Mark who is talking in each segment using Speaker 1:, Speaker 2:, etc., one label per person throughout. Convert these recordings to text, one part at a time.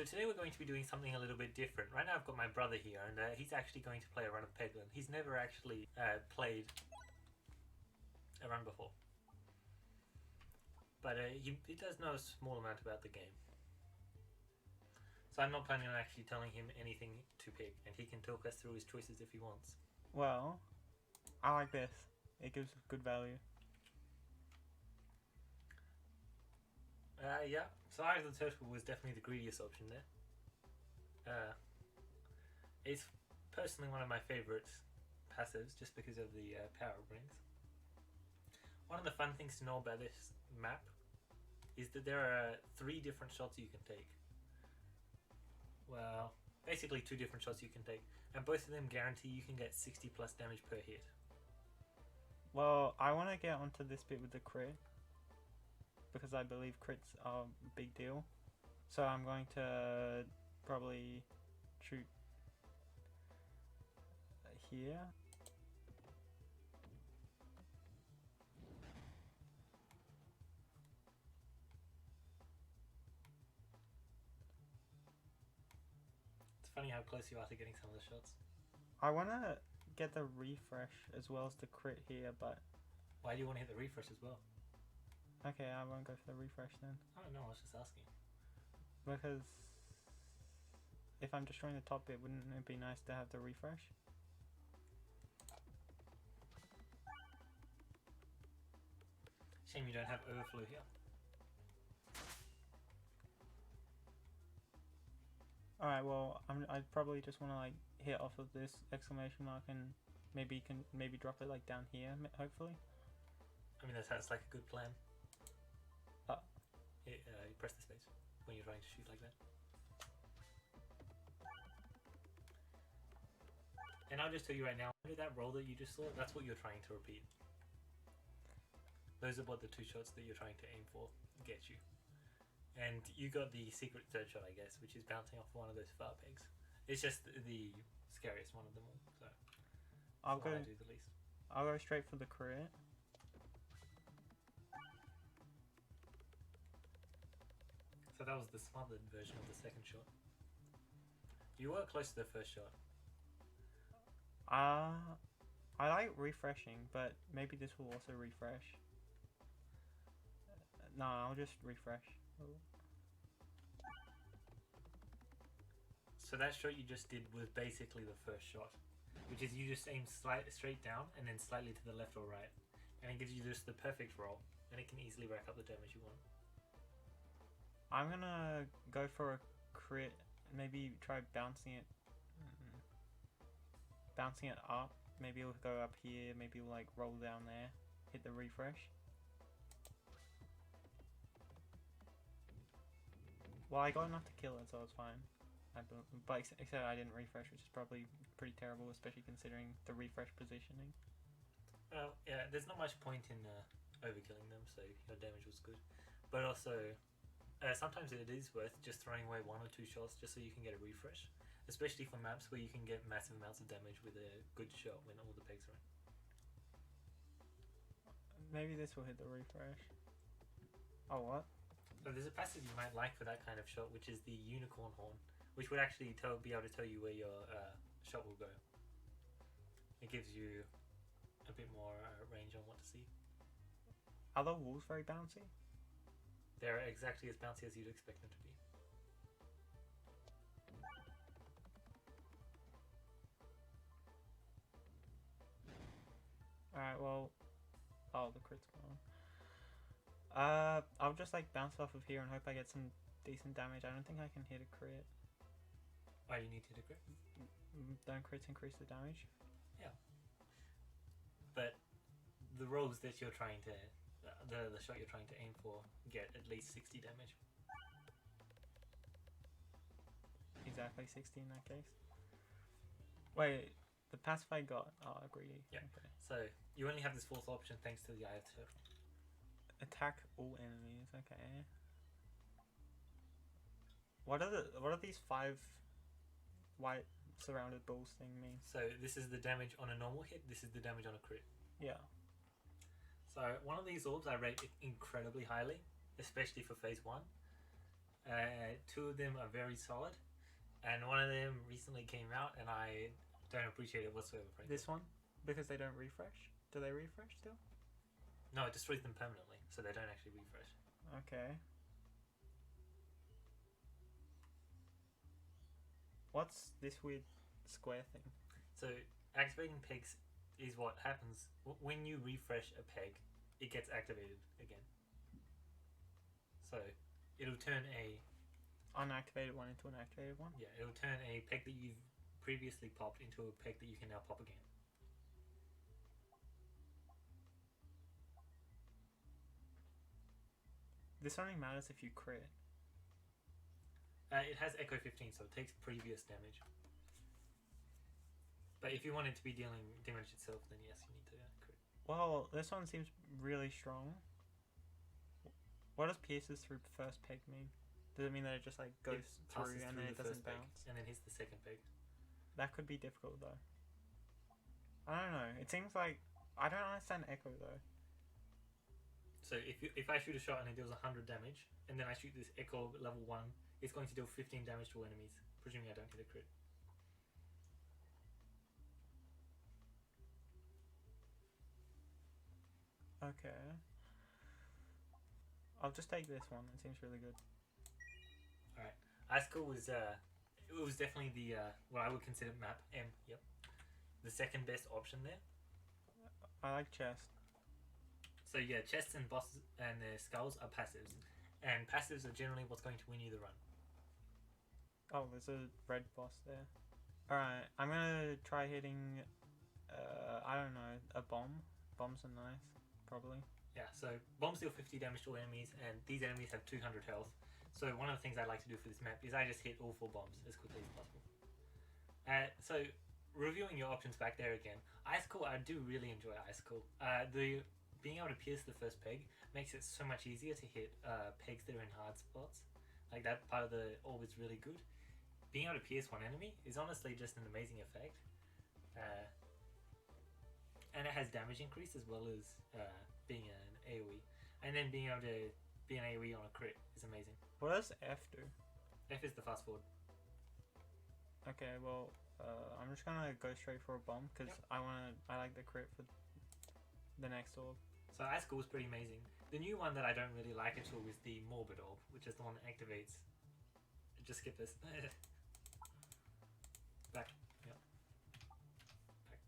Speaker 1: today we're going to be doing something a little bit different. Right now I've got my brother here, and he's actually going to play a run of Peglin. He's never actually played a run before. But he does know a small amount about the game. So I'm not planning on actually telling him anything to pick, and he can talk us through his choices if he wants.
Speaker 2: Well, I like this. It gives good value.
Speaker 1: Yeah, so Eye of the Turtle was definitely the greediest option there. It's personally one of my favourite passives just because of the power it brings. One of the fun things to know about this map is that there are 3 different shots you can take. Well, basically 2 different shots you can take, and both of them guarantee you can get 60 plus damage per hit.
Speaker 2: Well, I want to get onto this bit with the crit, because I believe crits are a big deal. So I'm going to probably shoot here.
Speaker 1: It's funny how close you are to getting some of the shots.
Speaker 2: I want to get the refresh as well as the crit here, but...
Speaker 1: Why do you want to hit the refresh as well?
Speaker 2: Okay, I won't go for the refresh then.
Speaker 1: I don't know, I was just asking.
Speaker 2: Because if I'm destroying the top bit, wouldn't it be nice to have the refresh?
Speaker 1: Shame you don't have overflow here.
Speaker 2: Alright, well, I probably just want to like hit off of this exclamation mark and maybe drop it like down here, hopefully.
Speaker 1: I mean, that sounds like a good plan.
Speaker 2: Oh.
Speaker 1: You press the space when you're trying to shoot like that. And I'll just tell you right now, that roll that you just saw, that's what you're trying to repeat. Those are what the 2 shots that you're trying to aim for get you. And you got the secret 3rd shot, I guess, which is bouncing off one of those far pegs. It's just the scariest one of them all, so
Speaker 2: I'll
Speaker 1: I
Speaker 2: go
Speaker 1: do the least.
Speaker 2: I'll go straight for the crit.
Speaker 1: So that was the smothered version of the 2nd shot. You were close to the 1st shot.
Speaker 2: I like refreshing, but maybe this will also refresh. No, I'll just refresh.
Speaker 1: So that shot you just did was basically the 1st shot, which is you just aim straight down and then slightly to the left or right, and it gives you just the perfect roll, and it can easily rack up the damage you want.
Speaker 2: I'm gonna go for a crit. Maybe try bouncing it. Bouncing it up. Maybe it'll go up here. Maybe it'll like roll down there. Hit the refresh. Well, I got enough to kill it, so it's fine. But except I didn't refresh, which is probably pretty terrible, especially considering the refresh positioning.
Speaker 1: Well, yeah, there's not much point in overkilling them, so your damage was good. But also, sometimes it is worth just throwing away 1 or 2 shots just so you can get a refresh. Especially for maps where you can get massive amounts of damage with a good shot when all the pegs are in.
Speaker 2: Maybe this will hit the refresh. Oh, what?
Speaker 1: So there's a passive you might like for that kind of shot, which is the unicorn horn, which would actually be able to tell you where your shot will go. It gives you a bit more range on what to see.
Speaker 2: Are the walls very bouncy?
Speaker 1: They're exactly as bouncy as you'd expect them to be.
Speaker 2: Alright, well... Oh, the crit's gone. I'll just like bounce off of here and hope I get some decent damage. I don't think I can hit a crit.
Speaker 1: Why do you need to hit a crit?
Speaker 2: Don't crits increase the damage?
Speaker 1: Yeah. But the rolls that you're trying to... the shot you're trying to aim for get at least 60 damage.
Speaker 2: Exactly 60 in that case. Wait, the passive I got... Oh, I agree.
Speaker 1: Yeah.
Speaker 2: Okay.
Speaker 1: So you only have this 4th option thanks to the Eye of the Turtle.
Speaker 2: Attack all enemies, okay. What are these 5 white surrounded balls thing mean?
Speaker 1: So this is the damage on a normal hit, this is the damage on a crit.
Speaker 2: Yeah.
Speaker 1: So one of these orbs I rate incredibly highly, especially for phase 1. Two of them are very solid, and one of them recently came out, and I don't appreciate it whatsoever. Frankly.
Speaker 2: This one, because they don't refresh. Do they refresh still?
Speaker 1: No, it destroys them permanently, so they don't actually refresh.
Speaker 2: Okay. What's this weird square thing?
Speaker 1: So activating pegs is what happens when you refresh a peg. It gets activated again. So it'll turn a
Speaker 2: unactivated one into an activated one?
Speaker 1: Yeah, it'll turn a peg that you've previously popped into a peg that you can now pop again.
Speaker 2: This only matters if you crit.
Speaker 1: It has Echo 15, so it takes previous damage. But if you want it to be dealing damage itself, then yes, you need to crit.
Speaker 2: Well, this one seems really strong. What does pierces through first peg mean? Does it mean that it just like goes through and then it doesn't bounce?
Speaker 1: And then hits the second peg.
Speaker 2: That could be difficult though. I don't know. It seems like I don't understand Echo though.
Speaker 1: So if I shoot a shot and it deals 100 damage, and then I shoot this Echo level 1, it's going to deal 15 damage to all enemies, presuming I don't hit a crit.
Speaker 2: Okay. I'll just take this one. It seems really good.
Speaker 1: Alright. Icicle was it was definitely the what I would consider map M. Yep. The second best option there.
Speaker 2: I like chest.
Speaker 1: So yeah, chests and bosses and their skulls are passives, and passives are generally what's going to win you the run.
Speaker 2: Oh, there's a red boss there. Alright, I'm gonna try hitting, I don't know, a bomb. Bombs are nice, probably.
Speaker 1: Yeah, so bombs deal 50 damage to all enemies, and these enemies have 200 health. So one of the things I like to do for this map is I just hit all 4 bombs as quickly as possible. So reviewing your options back there again, Icicle, I do really enjoy Icicle. Being able to pierce the first peg makes it so much easier to hit pegs that are in hard spots. Like that part of the orb is really good. Being able to pierce one enemy is honestly just an amazing effect. And it has damage increase as well as being an AoE. And then being able to be an AoE on a crit is amazing.
Speaker 2: What does F do?
Speaker 1: F is the fast forward.
Speaker 2: Okay, well, I'm just gonna go straight for a bomb because I like the crit for the next orb.
Speaker 1: So Icicle was pretty amazing. The new one that I don't really like at all is the Morbid Orb, which is the one that activates. Just skip this. Back. Yep. Back.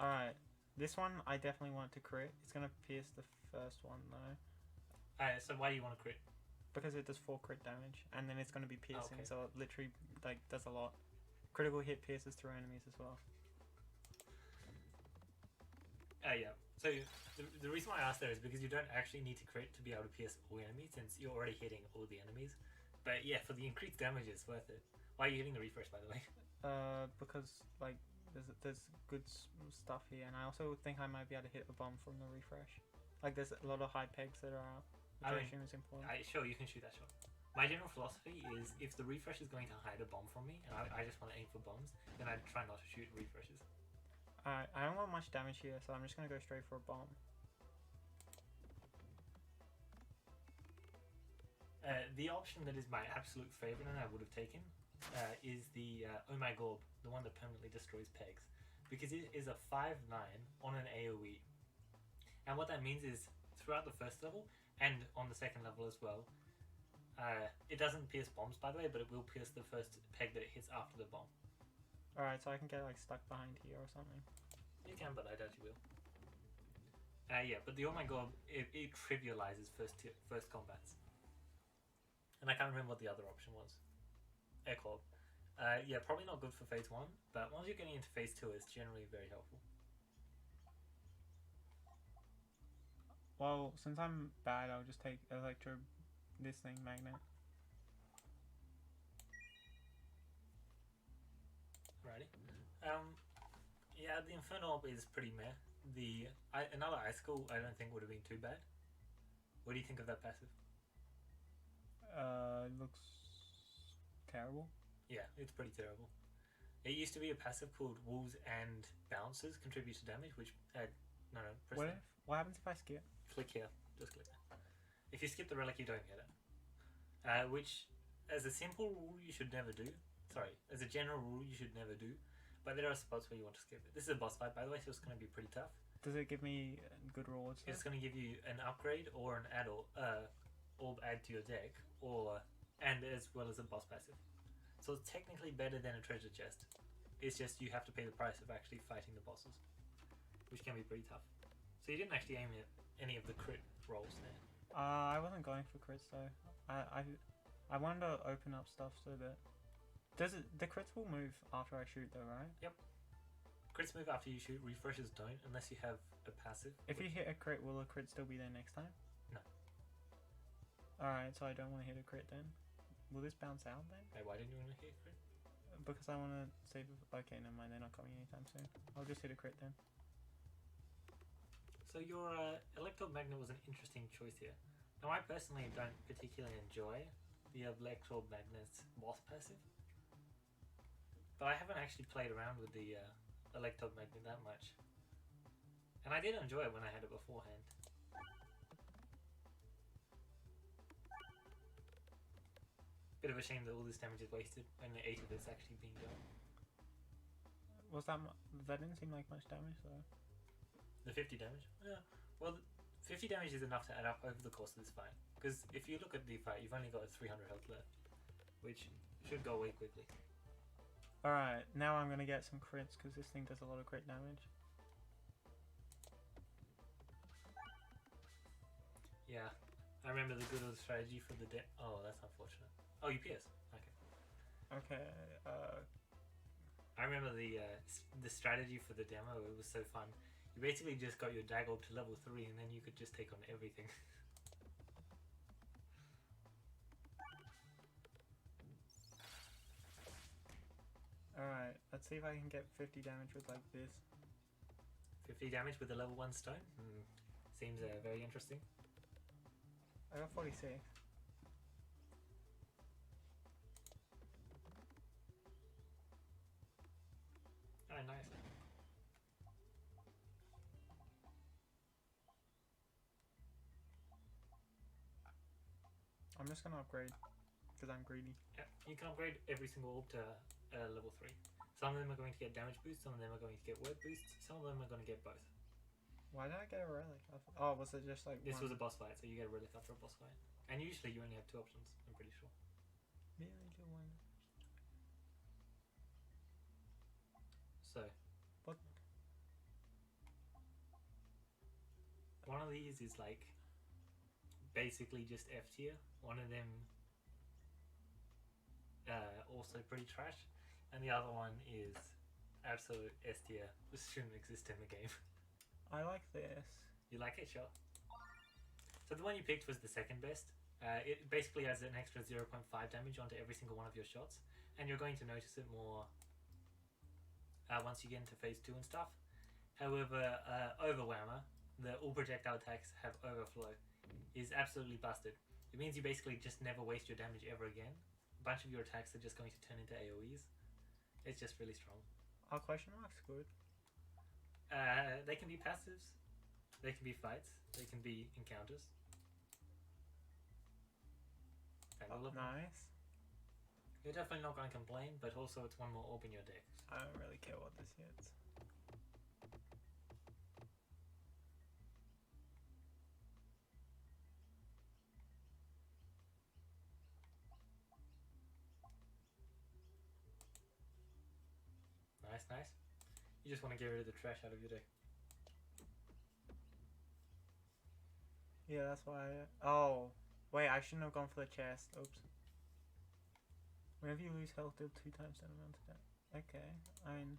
Speaker 2: Alright, this one I definitely want to crit. It's gonna pierce the first one though.
Speaker 1: So why do you want to crit?
Speaker 2: Because it does 4 crit damage, and then it's gonna be piercing,
Speaker 1: okay.
Speaker 2: so it literally like does a lot. Critical hit pierces through enemies as well.
Speaker 1: Yeah. So the reason why I asked there is because you don't actually need to crit to be able to pierce all enemies, since you're already hitting all the enemies. But yeah, for the increased damage, it's worth it. Why are you hitting the refresh, by the way?
Speaker 2: Because like there's good stuff here, and I also think I might be able to hit a bomb from the refresh. Like there's a lot of high pegs that are out, which I assume is important.
Speaker 1: Sure, you can shoot that shot. My general philosophy is if the refresh is going to hide a bomb from me, and I just want to aim for bombs, then I try not to shoot refreshes.
Speaker 2: I don't want much damage here, so I'm just gonna go straight for a bomb.
Speaker 1: The option that is my absolute favorite and I would have taken is the Oh My Gorb, the one that permanently destroys pegs, because it is a 5/9 on an AoE. And what that means is throughout the first level and on the second level as well, it doesn't pierce bombs, by the way, but it will pierce the first peg that it hits after the bomb.
Speaker 2: Alright, so I can get like stuck behind here or something.
Speaker 1: You can, but I doubt you will. Yeah, but the Oh My God, it trivializes first combats. And I can't remember what the other option was. Air Corp. Yeah, probably not good for phase 1, but once you're getting into phase 2, it's generally very helpful.
Speaker 2: Well, since I'm bad, I'll just take this thing, magnet.
Speaker 1: Righty. Yeah, the Inferno Orb is pretty meh. Another Icicle I don't think would have been too bad. What do you think of that passive?
Speaker 2: It looks terrible.
Speaker 1: Yeah, it's pretty terrible. It used to be a passive called Wolves and Bouncers contribute to damage, which no, press
Speaker 2: What happens if I skip?
Speaker 1: click here. Just click. If you skip the relic, you don't get it. which, as a simple rule, you should never do. Sorry, as a general rule, you should never do. But there are spots where you want to skip it. This is a boss fight, by the way, so it's going to be pretty tough.
Speaker 2: Does it give me good rewards?
Speaker 1: It's going to give you an upgrade or an orb add to your deck, and as well as a boss passive. So it's technically better than a treasure chest. It's just you have to pay the price of actually fighting the bosses, which can be pretty tough. So you didn't actually aim at any of the crit rolls there.
Speaker 2: I wasn't going for crits though. I wanted to open up stuff so that the crits will move after I shoot though, right?
Speaker 1: Yep. Crits move after you shoot. Refreshes don't unless you have a passive.
Speaker 2: If you hit a crit, will a crit still be there next time?
Speaker 1: No.
Speaker 2: Alright, so I don't want to hit a crit then. Will this bounce out then?
Speaker 1: Wait, why didn't you want to hit a crit?
Speaker 2: Because I want to save. Okay, never mind. They're not coming anytime soon. I'll just hit a crit then.
Speaker 1: So your Electromagnet was an interesting choice here. Now I personally don't particularly enjoy the Electromagnet's boss passive, but I haven't actually played around with the Electromagnet that much, and I did enjoy it when I had it beforehand. Bit of a shame that all this damage is wasted when the 8 of it's actually being done.
Speaker 2: Was that that didn't seem like much damage though.
Speaker 1: The 50 damage? Yeah. Well, 50 damage is enough to add up over the course of this fight. Because if you look at the fight, you've only got 300 health left, which should go away quickly.
Speaker 2: Alright, now I'm gonna get some crits because this thing does a lot of crit damage.
Speaker 1: Yeah. I remember the good old strategy for the oh, that's unfortunate. Oh, you pierce. Okay.
Speaker 2: Okay,
Speaker 1: I remember the strategy for the demo. It was so fun. You basically just got your dagger to level 3 and then you could just take on everything.
Speaker 2: Alright, let's see if I can get 50 damage with like this.
Speaker 1: 50 damage with a level 1 stone? Seems very interesting.
Speaker 2: I got 46.
Speaker 1: Oh, nice.
Speaker 2: I'm just gonna upgrade because I'm greedy.
Speaker 1: Yeah, you can upgrade every single orb to level 3. Some of them are going to get damage boosts, some of them are going to get word boosts, some of them are going to get both.
Speaker 2: Why did I get a relic? Oh, was it just like
Speaker 1: This
Speaker 2: one?
Speaker 1: was a boss fight, so you get a relic after a boss fight. And usually you only have 2 options, I'm pretty sure.
Speaker 2: Really do one.
Speaker 1: So.
Speaker 2: What?
Speaker 1: One of these is like basically just F tier. One of them also pretty trash. And the other one is absolute S tier. This shouldn't exist in the game.
Speaker 2: I like this.
Speaker 1: You like it? Sure. So the one you picked was the second best. It basically has an extra 0.5 damage onto every single one of your shots. And you're going to notice it more once you get into phase 2 and stuff. However, Overwhammer, the all projectile attacks have overflow, is absolutely busted. It means you basically just never waste your damage ever again. A bunch of your attacks are just going to turn into AoEs. It's just really strong.
Speaker 2: Are question marks good?
Speaker 1: They can be passives, they can be fights, they can be encounters. And all of them.
Speaker 2: Nice.
Speaker 1: You're definitely not going to complain, but also it's one more orb in your deck.
Speaker 2: I don't really care what this hits.
Speaker 1: Nice, nice. You just want to get rid of the trash out of your deck.
Speaker 2: Yeah, that's why. Oh, wait, I shouldn't have gone for the chest. Oops. Whenever you lose health, deal 2 times that amount of damage. Okay, I mean,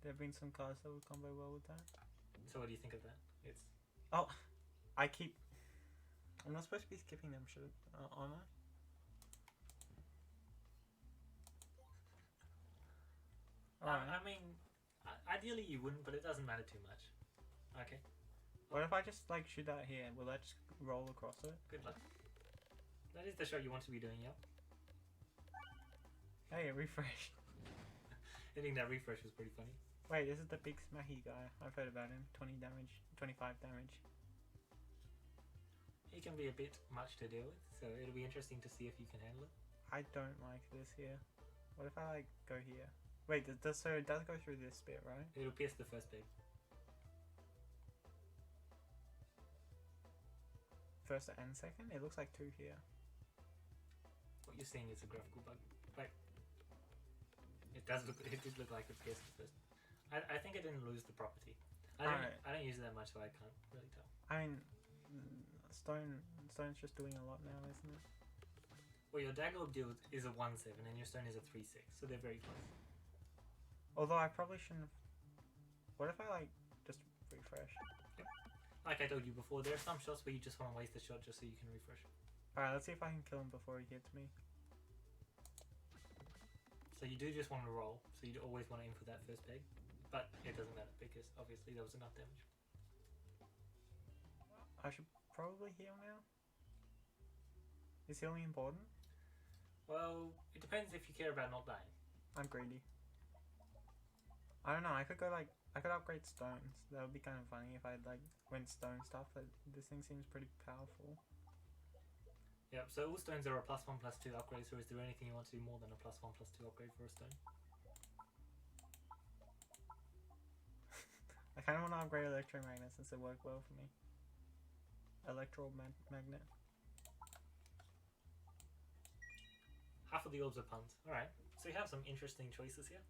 Speaker 2: there have been some cards that would combo well with that.
Speaker 1: So what do you think of that? It's
Speaker 2: Oh, I keep. I'm not supposed to be skipping them, should am I? Alright.
Speaker 1: I mean, ideally you wouldn't, but it doesn't matter too much. Okay.
Speaker 2: What if I just like shoot that here? Will that just roll across it?
Speaker 1: Good luck. That is the shot you want to be doing, yep.
Speaker 2: Hey, it refreshed.
Speaker 1: Hitting that refresh was pretty funny.
Speaker 2: Wait, this is the big smacky guy. I've heard about him. 20 damage, 25 damage.
Speaker 1: He can be a bit much to deal with, so it'll be interesting to see if you can handle it.
Speaker 2: I don't like this here. What if I like go here? Wait, so it does go through this bit, right?
Speaker 1: It'll pierce the first peg.
Speaker 2: First and second? It looks like 2 here.
Speaker 1: What you're seeing is a graphical bug. Wait. It does look. It did look like it pierced the first. I think it didn't lose the property. I don't use it that much, so I can't really tell.
Speaker 2: I mean, stone's just doing a lot now, isn't it?
Speaker 1: Well, your dagger orb deal is a 1/7 and your stone is a 3/6, so they're very close.
Speaker 2: Although I probably shouldn't have... What if I like just refresh?
Speaker 1: Yep. Like I told you before, there are some shots where you just want to waste a shot just so you can refresh.
Speaker 2: Alright, let's see if I can kill him before he hits me.
Speaker 1: So you do just want to roll, so you always want to aim for that first peg. But it doesn't matter because obviously there was enough damage.
Speaker 2: I should probably heal now. Is healing important?
Speaker 1: Well, it depends if you care about not dying.
Speaker 2: I'm greedy. I don't know, I could upgrade stones. That would be kind of funny if I like went stone stuff, but this thing seems pretty powerful.
Speaker 1: Yep, so all stones are a +1/+2 upgrade, so is there anything you want to do more than a +1/+2 upgrade for a stone?
Speaker 2: I kind of want to upgrade electromagnet since it worked well for me. Magnet.
Speaker 1: Half of the orbs are puns. Alright, so you have some interesting choices here.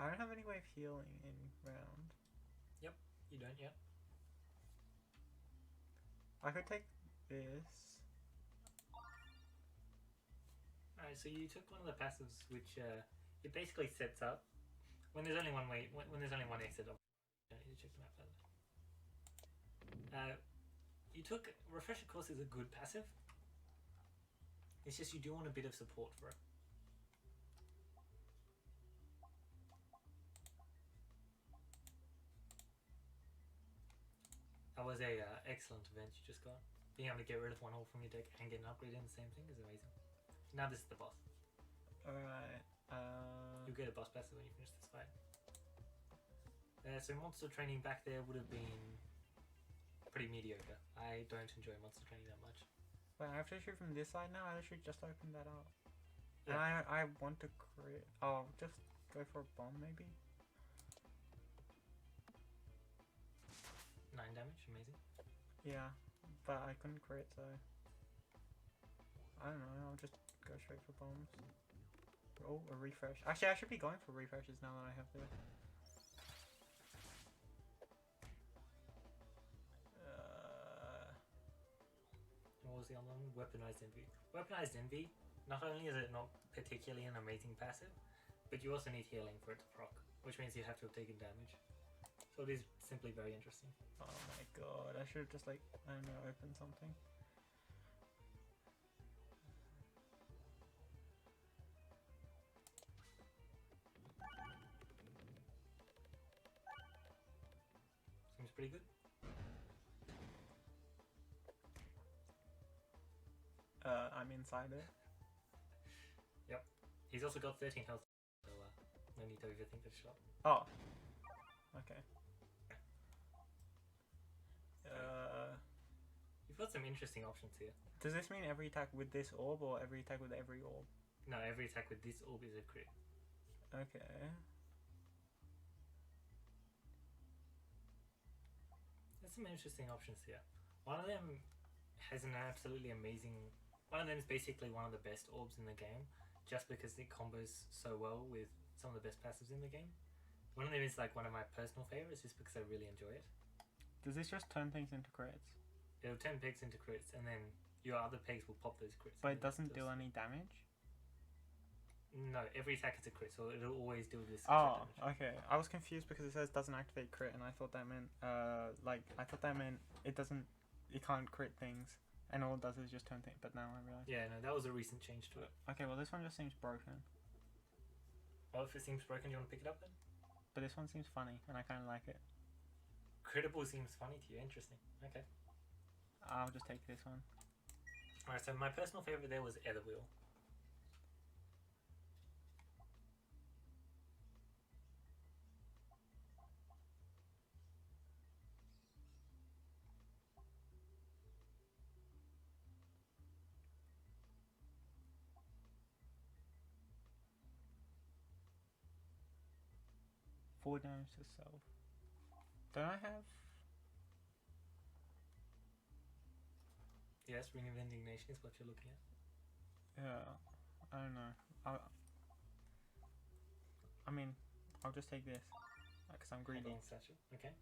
Speaker 2: I don't have any way of healing in round.
Speaker 1: Yep, you don't yet.
Speaker 2: I could take this.
Speaker 1: Alright, so you took one of the passives which it basically sets up when there's only one way when there's only one exit. I don't need to check the map further. You took Refresher Course is a good passive. It's just you do want a bit of support for it. That was a excellent event you just got. Being able to get rid of one hole from your deck and get an upgrade in the same thing is amazing. Now this is the boss.
Speaker 2: Alright,
Speaker 1: You'll get a boss passive when you finish this fight. So monster training back there would have been pretty mediocre. I don't enjoy monster training that much.
Speaker 2: Wait, I have to shoot from this side now? I should just open that up.
Speaker 1: Yeah.
Speaker 2: And I want to crit. Oh, just go for a bomb maybe?
Speaker 1: 9 damage, amazing.
Speaker 2: Yeah, but I couldn't crit, so... I don't know, I'll just go straight for bombs. Oh, a refresh. Actually, I should be going for refreshes now that I have the...
Speaker 1: What was the other one? Weaponized Envy. Weaponized Envy, not only is it not particularly an amazing passive, but you also need healing for it to proc, which means you have to have taken damage. So it is simply very interesting.
Speaker 2: Oh my god, I should have just like, I don't know, opened something.
Speaker 1: Seems pretty good.
Speaker 2: I'm inside it.
Speaker 1: Yep. He's also got 13 health, so no need to overthink this shot.
Speaker 2: Oh. Okay.
Speaker 1: You've got some interesting options here.
Speaker 2: Does this mean every attack with this orb or every attack with every orb?
Speaker 1: No, every attack with this orb is a crit.
Speaker 2: Okay.
Speaker 1: There's some interesting options here. One of them has an absolutely amazing... One of them is basically one of the best orbs in the game, just because it combos so well with some of the best passives in the game. One of them is like one of my personal favorites, just because I really enjoy it.
Speaker 2: Does this just turn things into crits?
Speaker 1: It'll turn pegs into crits, and then your other pegs will pop those crits.
Speaker 2: But it doesn't deal any damage?
Speaker 1: No, every attack is a crit, so it'll always do this.
Speaker 2: Oh,
Speaker 1: damage.
Speaker 2: okay. I was confused because it says doesn't activate crit, and I thought that meant, it doesn't, it can't crit things, and all it does is just turn things, but now I realize.
Speaker 1: Yeah, no, that was a recent change to it.
Speaker 2: Okay, well this one just seems broken.
Speaker 1: Well, if it seems broken, you want to pick it up then?
Speaker 2: But this one seems funny, and I kind of like it.
Speaker 1: Critable seems funny to you, interesting. Okay.
Speaker 2: I'll just take this one.
Speaker 1: Alright, so my personal favourite there was Etherwheel.
Speaker 2: 4 damage to self. Don't I have?
Speaker 1: Yes, Ring of Indignation is what you're looking at.
Speaker 2: Yeah, I don't know. I mean, I'll just take this because I'm greedy.
Speaker 1: Satchel. Okay.